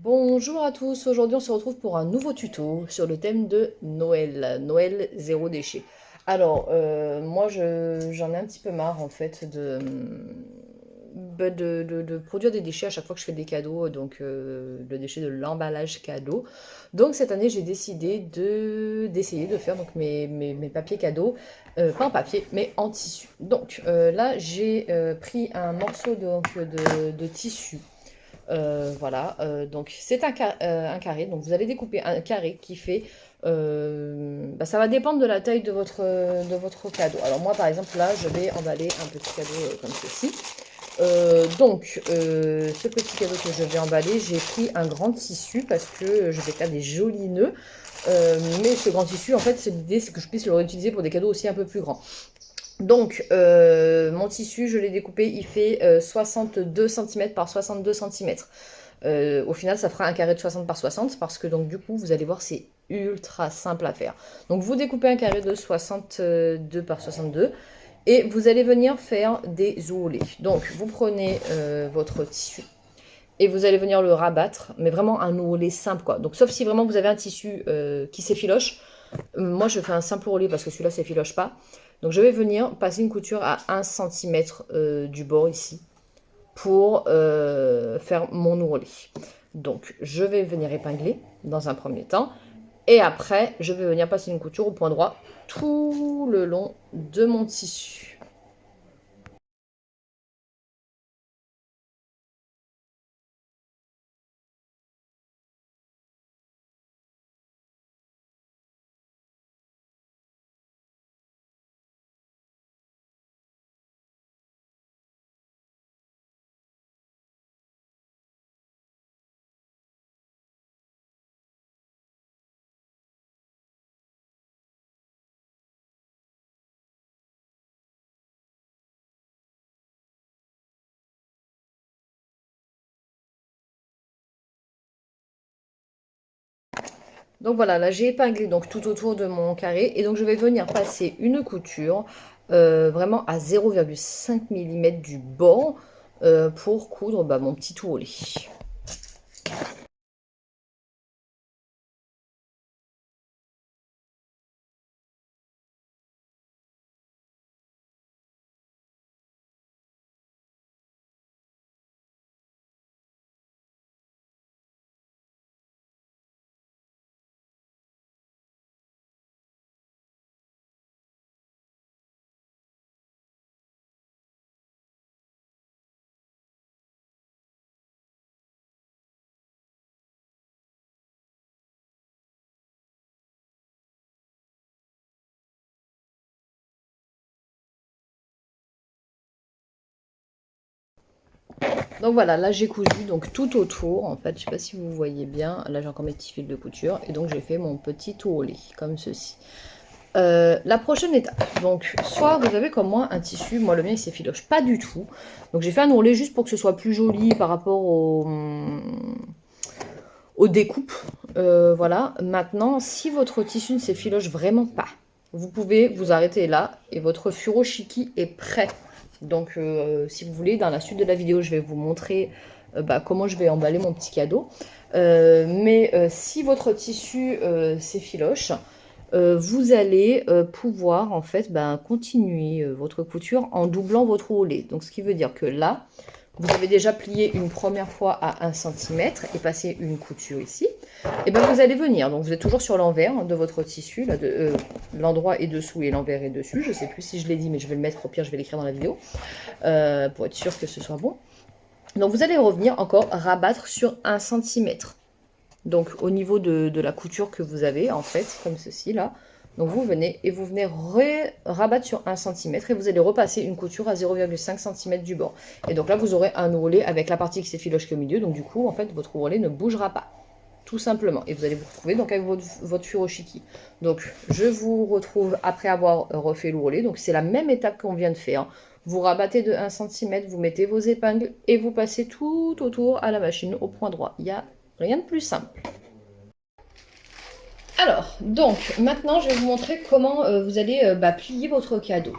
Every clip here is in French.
Bonjour à tous, aujourd'hui on se retrouve pour un nouveau tuto sur le thème de Noël, Noël zéro déchet. Alors, moi j'en ai un petit peu marre en fait de produire des déchets à chaque fois que je fais des cadeaux, donc le déchet de l'emballage cadeau. Donc cette année j'ai décidé d'essayer de faire donc mes papiers cadeaux, pas en papier mais en tissu. Donc là j'ai pris un morceau de tissu. Voilà, donc c'est un carré, donc vous allez découper un carré qui fait, ça va dépendre de la taille de votre cadeau. Alors moi par exemple là je vais emballer un petit cadeau comme ceci. Ce petit cadeau que je vais emballer, j'ai pris un grand tissu parce que je vais faire des jolis nœuds. Mais ce grand tissu en fait l'idée c'est que je puisse le réutiliser pour des cadeaux aussi un peu plus grands. Donc, mon tissu, je l'ai découpé, il fait 62 cm par 62 cm. Au final, ça fera un carré de 60 par 60 parce que donc du coup, vous allez voir, c'est ultra simple à faire. Donc, vous découpez un carré de 62 par 62 et vous allez venir faire des ourlets. Donc, vous prenez votre tissu et vous allez venir le rabattre, mais vraiment un ourlet simple quoi. Donc, sauf si vraiment vous avez un tissu qui s'effiloche. Moi, je fais un simple ourlet parce que celui-là ne s'effiloche pas. Donc, je vais venir passer une couture à 1 cm du bord ici pour faire mon ourlet. Donc, je vais venir épingler dans un premier temps. Et après, je vais venir passer une couture au point droit tout le long de mon tissu. Donc voilà, là j'ai épinglé donc tout autour de mon carré et donc je vais venir passer une couture vraiment à 0,5 mm du bord pour coudre mon petit ourlet. Donc voilà, là j'ai cousu donc tout autour, en fait, je sais pas si vous voyez bien, là j'ai encore mes petits fils de couture, et donc j'ai fait mon petit ourlet, comme ceci. La prochaine étape, donc soit vous avez comme moi un tissu, moi le mien il s'effiloche pas du tout, donc j'ai fait un ourlet juste pour que ce soit plus joli par rapport aux découpes, voilà. Maintenant, si votre tissu ne s'effiloche vraiment pas, vous pouvez vous arrêter là, et votre furoshiki est prêt. Donc, si vous voulez, dans la suite de la vidéo, je vais vous montrer comment je vais emballer mon petit cadeau. Si votre tissu s'effiloche, vous allez pouvoir en fait continuer votre couture en doublant votre ourlet. Donc, ce qui veut dire que là, vous avez déjà plié une première fois à 1 cm et passé une couture ici. Et vous allez venir, donc vous êtes toujours sur l'envers de votre tissu, là, l'endroit est dessous et l'envers est dessus. Je ne sais plus si je l'ai dit, mais je vais le mettre, au pire je vais l'écrire dans la vidéo, pour être sûr que ce soit bon. Donc vous allez revenir encore rabattre sur 1 cm. Donc au niveau de la couture que vous avez, en fait, comme ceci là. Donc vous venez et vous venez rabattre sur 1 cm et vous allez repasser une couture à 0,5 cm du bord. Et donc là vous aurez un ourlet avec la partie qui s'effiloche au milieu. Donc du coup en fait votre ourlet ne bougera pas. Tout simplement. Et vous allez vous retrouver donc avec votre furoshiki. Donc je vous retrouve après avoir refait l'ourlet. Donc c'est la même étape qu'on vient de faire. Vous rabattez de 1 cm, vous mettez vos épingles et vous passez tout autour à la machine au point droit. Il n'y a rien de plus simple. Alors, donc, maintenant, je vais vous montrer comment vous allez plier votre cadeau.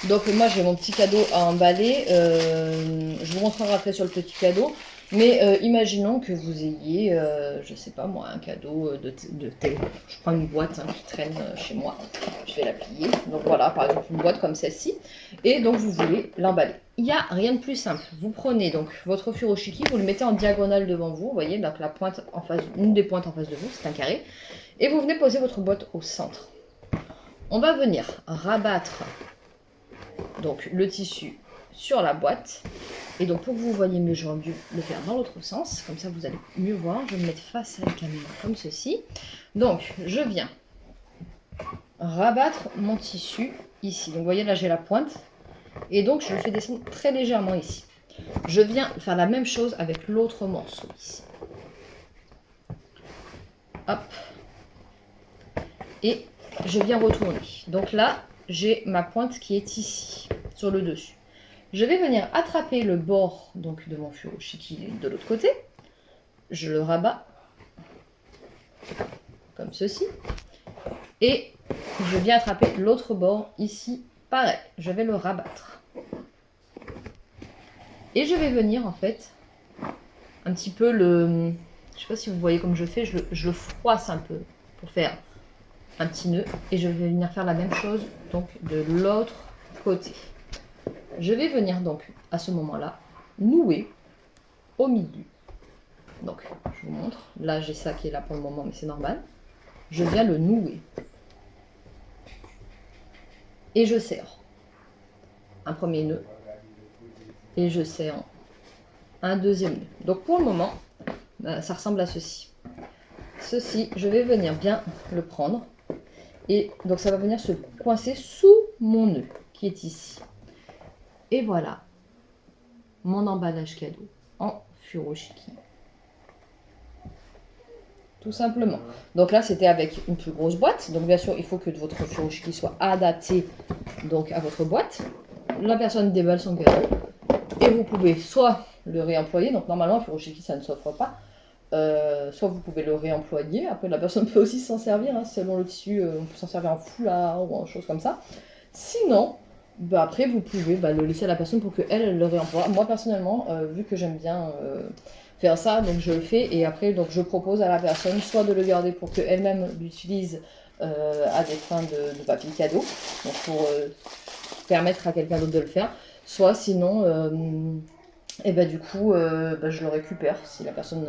Donc, moi, j'ai mon petit cadeau à emballer. Je vous montrerai après sur le petit cadeau. Mais imaginons que vous ayez, je sais pas moi, un cadeau de thé. Je prends une boîte qui traîne chez moi. Je vais la plier. Donc voilà, par exemple une boîte comme celle-ci. Et donc vous voulez l'emballer. Il n'y a rien de plus simple. Vous prenez donc votre furoshiki, vous le mettez en diagonale devant vous. Vous voyez, donc la pointe en face, une des pointes en face de vous, c'est un carré. Et vous venez poser votre boîte au centre. On va venir rabattre donc le tissu sur la boîte. Et donc pour que vous voyez mieux, j'aurais dû le faire dans l'autre sens. Comme ça, vous allez mieux voir. Je vais me mettre face à la caméra comme ceci. Donc, je viens rabattre mon tissu ici. Donc, vous voyez, là, j'ai la pointe. Et donc, je le fais descendre très légèrement ici. Je viens faire la même chose avec l'autre morceau ici. Hop. Et je viens retourner. Donc là, j'ai ma pointe qui est ici, sur le dessus. Je vais venir attraper le bord donc, de mon furoshiki de l'autre côté. Je le rabats comme ceci. Et je viens attraper l'autre bord ici, pareil. Je vais le rabattre. Et je vais venir en fait un petit peu le... Je sais pas si vous voyez comme je fais, je le froisse un peu pour faire un petit nœud. Et je vais venir faire la même chose donc de l'autre côté. Je vais venir donc à ce moment-là nouer au milieu. Donc je vous montre. Là j'ai ça qui est là pour le moment mais c'est normal. Je viens le nouer. Et je serre. Un premier nœud. Et je serre un deuxième nœud. Donc pour le moment, ça ressemble à ceci. Ceci, je vais venir bien le prendre. Et donc ça va venir se coincer sous mon nœud qui est ici. Et voilà mon emballage cadeau en furoshiki. Tout simplement. Donc là, c'était avec une plus grosse boîte. Donc bien sûr, il faut que votre furoshiki soit adapté donc, à votre boîte. La personne déballe son cadeau. Et vous pouvez soit le réemployer. Donc normalement, un furoshiki, ça ne s'offre pas. Soit vous pouvez le réemployer. Après, la personne peut aussi s'en servir. Selon le tissu, on peut s'en servir en foulard ou en chose comme ça. Sinon, après, vous pouvez le laisser à la personne pour qu'elle le réemploie. Moi, personnellement, vu que j'aime bien faire ça, donc je le fais. Et après, donc, je propose à la personne soit de le garder pour qu'elle-même l'utilise à des fins de papier cadeau, donc pour permettre à quelqu'un d'autre de le faire. Soit sinon, et du coup, je le récupère si la personne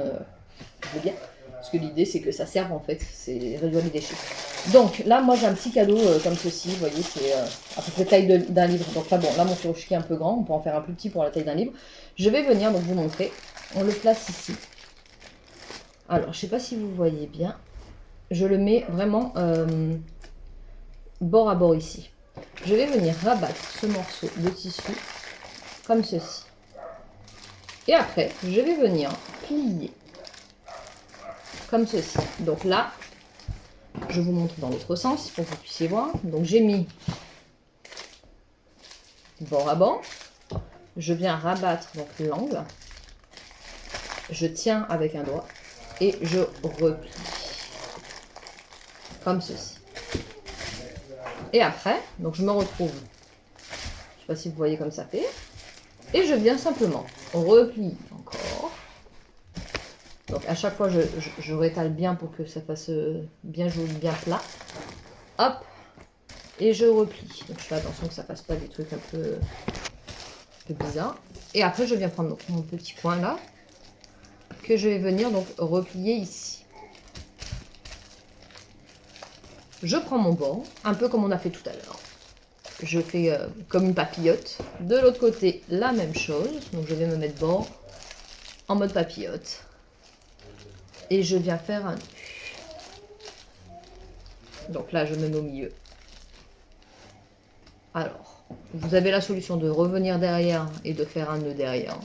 veut bien. Parce que l'idée, c'est que ça serve en fait, c'est réduire les déchets. Donc là, moi j'ai un petit cadeau comme ceci, vous voyez, c'est à peu près taille d'un livre. Donc là, bon, là mon furoshiki est un peu grand, on peut en faire un plus petit pour la taille d'un livre. Je vais venir donc vous montrer, on le place ici. Alors, je sais pas si vous voyez bien, je le mets vraiment bord à bord ici. Je vais venir rabattre ce morceau de tissu comme ceci. Et après, je vais venir plier comme ceci. Donc là, je vous montre dans l'autre sens pour que vous puissiez voir. Donc j'ai mis bord à bord. Je viens rabattre donc l'angle. Je tiens avec un doigt et je replie. Comme ceci. Et après, donc je me retrouve. Je ne sais pas si vous voyez comme ça fait. Et je viens simplement replier encore. Donc à chaque fois, je rétale bien pour que ça fasse bien joli, bien plat. Hop. Et je replie. Donc je fais attention que ça fasse pas des trucs un peu bizarres. Et après, je viens prendre mon petit coin là. Que je vais venir donc replier ici. Je prends mon bord, un peu comme on a fait tout à l'heure. Je fais comme une papillote. De l'autre côté, la même chose. Donc je vais me mettre bord en mode papillote. Et je viens faire un nœud. Donc là, je me mets au milieu. Alors, vous avez la solution de revenir derrière et de faire un nœud derrière.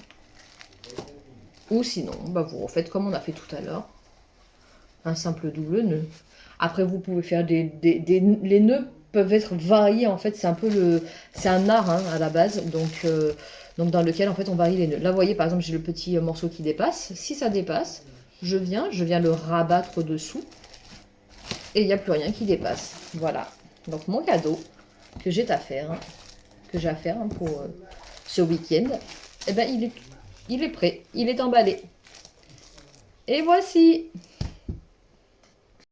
Ou sinon, vous refaites comme on a fait tout à l'heure. Un simple double nœud. Après, vous pouvez faire les nœuds peuvent être variés. En fait, c'est un peu c'est un art à la base. Donc dans lequel, en fait, on varie les nœuds. Là, vous voyez, par exemple, j'ai le petit morceau qui dépasse. Si ça dépasse, je viens le rabattre dessous. Et il n'y a plus rien qui dépasse. Voilà. Donc, mon cadeau que j'ai à faire, pour ce week-end, il est il est prêt, il est emballé. Et voici!